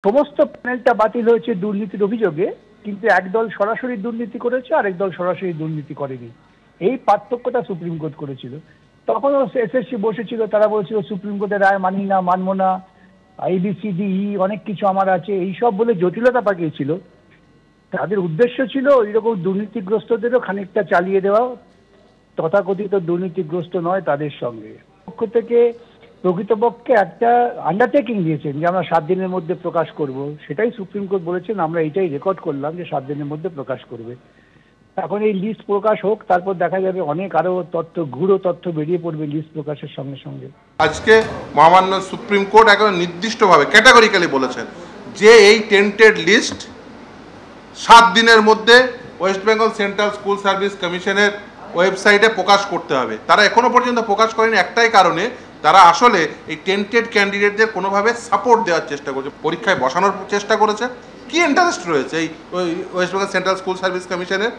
সমস্ত প্যানেলটা বাতিল হয়েছে দুর্নীতির অভিযোগে, কিন্তু একদল সরাসরি দুর্নীতি করেছে আর একদল সরাসরি দুর্নীতি করেনি। এই পার্থক্যটা সুপ্রিম কোর্ট করেছিল। তখনও এসএসসি বসেছিল, তারা বলছিল সুপ্রিম কোর্টের রায় মানি না, মানবো না, ABCDE অনেক কিছু আমার আছে, এইসব বলে জটিলতা পাকিয়েছিল। তাদের উদ্দেশ্য ছিল ওইরকম দুর্নীতিগ্রস্তদেরও খানিকটা চালিয়ে দেওয়া, তথাকথিত দুর্নীতিগ্রস্ত নয় তাদের সঙ্গে। পক্ষ থেকে প্রকৃতপক্ষে একটা আন্ডারটেকিং দিয়েছেন যে আমরা 7 দিনের মধ্যে প্রকাশ করব, সেটাই সুপ্রিম কোর্ট বলেছেন। আমরা এইটাই রেকর্ড করলাম যে 7 দিনের মধ্যে প্রকাশ করবে। এখন এই লিস্ট প্রকাশ হোক, তারপর দেখা যাবে অনেক আরো তথ্য, গূঢ় তথ্য বেরিয়ে পড়বে লিস্ট প্রকাশের সঙ্গে সঙ্গে। আজকে মহামান্য সুপ্রিম কোর্ট একদম নির্দিষ্টভাবে ক্যাটাগরিক্যালি বলেছেন যে এই টেন্টেড লিস্ট 7 দিনের মধ্যে West Bengal central school service কমিশনের ওয়েবসাইটে প্রকাশ করতে হবে। তারা এখনো পর্যন্ত প্রকাশ করেনি একটাই কারণে, তারা আসলে এই টেন্টেড ক্যান্ডিডেটদের কোনোভাবে সাপোর্ট দেওয়ার চেষ্টা করছে, পরীক্ষায় বসানোর চেষ্টা করেছে। কি ইন্টারেস্ট রয়েছে এই West Bengal central school service কমিশনের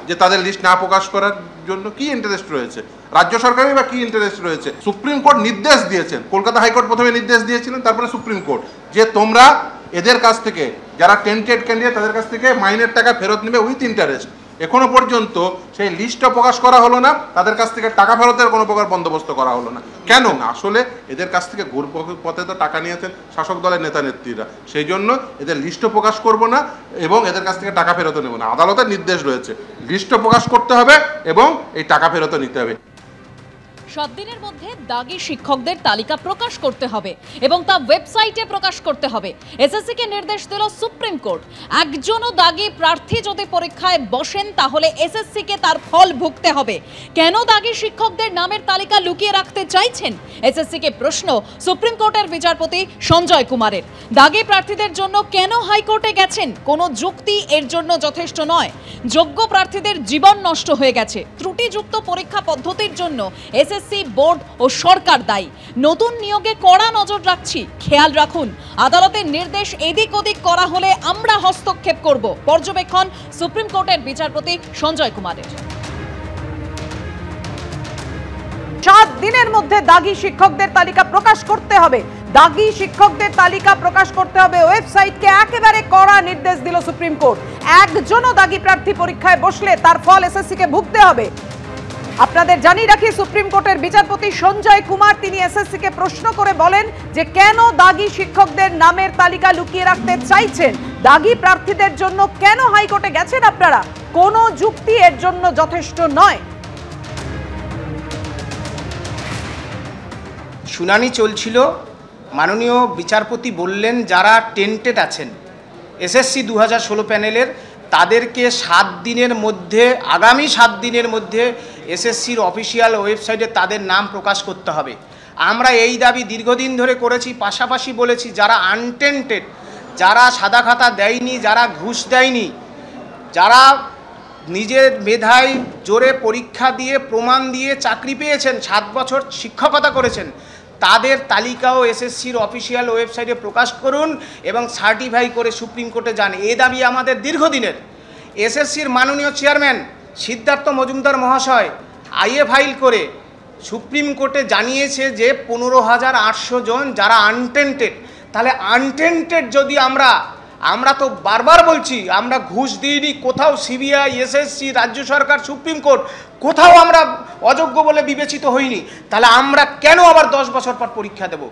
যে তাদের লিস্ট না প্রকাশ করার জন্য কি ইন্টারেস্ট রয়েছে? রাজ্য সরকারের বা কি ইন্টারেস্ট রয়েছে? সুপ্রিম কোর্ট নির্দেশ দিয়েছেন, কলকাতা হাইকোর্ট প্রথমে নির্দেশ দিয়েছিলেন, তারপরে সুপ্রিম কোর্ট, যে তোমরা এদের কাছ থেকে যারা টেন্টেড ক্যান্ডিডেট তাদের কাছ থেকে মাইনের টাকা ফেরত নেবে উইথ ইন্টারেস্ট। এখনো পর্যন্ত সেই লিস্টটা প্রকাশ করা হলো না, তাদের কাছ থেকে টাকা ফেরতের কোনো প্রকার বন্দোবস্ত করা হলো না। কেন? আসলে এদের কাছ থেকে ঘুর পথে তো টাকা নিয়েছেন শাসক দলের নেতা নেত্রীরা, সেই জন্য এদের লিস্টও প্রকাশ করব না এবং এদের কাছ থেকে টাকা ফেরতও নেব না। আদালতের নির্দেশ রয়েছে লিস্টও প্রকাশ করতে হবে এবং এই টাকা ফেরতও নিতে হবে। 7 দিনের মধ্যে দাগি শিক্ষকদের তালিকা প্রকাশ করতে হবে এবং তা ওয়েবসাইটে প্রকাশ করতে হবে। এসএসসিকে নির্দেশ দিল সুপ্রিম কোর্ট। একজনও দাগি প্রার্থী যদি পরীক্ষায় বসেন তাহলে এসএসসিকে তার ফল ভুগতে হবে। কেন দাগি শিক্ষকদের নামের তালিকা লুকিয়ে রাখতে চাইছেন? এসএসসিকে প্রশ্ন সুপ্রিম কোর্টের বিচারপতি সঞ্জয় কুমারের। দাগি প্রার্থীদের জন্য কেন হাইকোর্টে গেছেন? কোনো যুক্তি এর জন্য যথেষ্ট নয়। যোগ্য প্রার্থীদের জীবন নষ্ট হয়ে গেছে। ত্রুটিযুক্ত পরীক্ষা পদ্ধতির জন্য এসএসসি বোর্ড ও সরকার দায়ী। নতুন নিয়োগে কড়া নজর রাখছি, খেয়াল রাখুন। আদালতের নির্দেশ এদিক ওদিক করা হলে আমরা হস্তক্ষেপ করব। পর্যবেক্ষণ সুপ্রিম কোর্টের বিচারপতি সঞ্জয় কুমারের। 7 দিনের মধ্যে দাগি শিক্ষকদের তালিকা প্রকাশ করতে হবে। দাগি শিক্ষকদের তালিকা প্রকাশ করতে হবে ওয়েবসাইটকে, একেবারে কড়া নির্দেশ দিল সুপ্রিম কোর্ট। একজনও দাগি প্রার্থী পরীক্ষায় বসলে তার ফল এসএসসিকে ভুগতে হবে। আপনাদের জানিয়ে রাখি, সুপ্রিম কোর্টের বিচারপতি সঞ্জয় কুমার তিনি এসএসসিকে প্রশ্ন করে বলেন যে কেন দাগি শিক্ষকদের নামের তালিকা লুকিয়ে রাখতে চাইছেন, দাগি প্রার্থীদের জন্য কেন হাইকোর্টে গেছেন আপনারা? কোনো যুক্তি এর জন্য যথেষ্ট নয়। শুনানি চলছিল, মাননীয় বিচারপতি বললেন যারা টেন্টেড আছেন এসএসসি 2016 প্যানেলের তাদেরকে 7 দিনের মধ্যে, আগামী 7 দিনের মধ্যে এসএসসির অফিসিয়াল ওয়েবসাইটে তাদের নাম প্রকাশ করতে হবে। আমরা এই দাবি দীর্ঘদিন ধরে করেছি, পাশাপাশি বলেছি যারা আনটেন্টেড, যারা সাদা খাতা দেয়নি, যারা ঘুষ দেয়নি, যারা নিজের মেধায় জোরে পরীক্ষা দিয়ে প্রমাণ দিয়ে চাকরি পেয়েছেন, 7 বছর শিক্ষকতা করেছেন, তাদের তালিকাও এসএসসির অফিসিয়াল ওয়েবসাইটে প্রকাশ করুন এবং সার্টিফাই করে সুপ্রিম কোর্টে যান। এই দাবি আমাদের দীর্ঘদিনের। এসএসসির মাননীয় চেয়ারম্যান সিদ্ধার্থ মজুমদার মহাশয় আইএ ফাইল করে সুপ্রিম কোর্টে জানিয়েছে যে 15,800 জন যারা আনটেন্টেড। তাহলে আনটেন্টেড যদি আমরা তো বারবার বলছি আমরা ঘুষ দিইনি, কোথাও সিবিআই, এসএসসি, রাজ্য সরকার, সুপ্রিম কোর্ট কোথাও আমরা অযোগ্য বলে বিবেচিত হইনি, তাহলে আমরা কেন আবার 10 বছর পর পরীক্ষা দেব?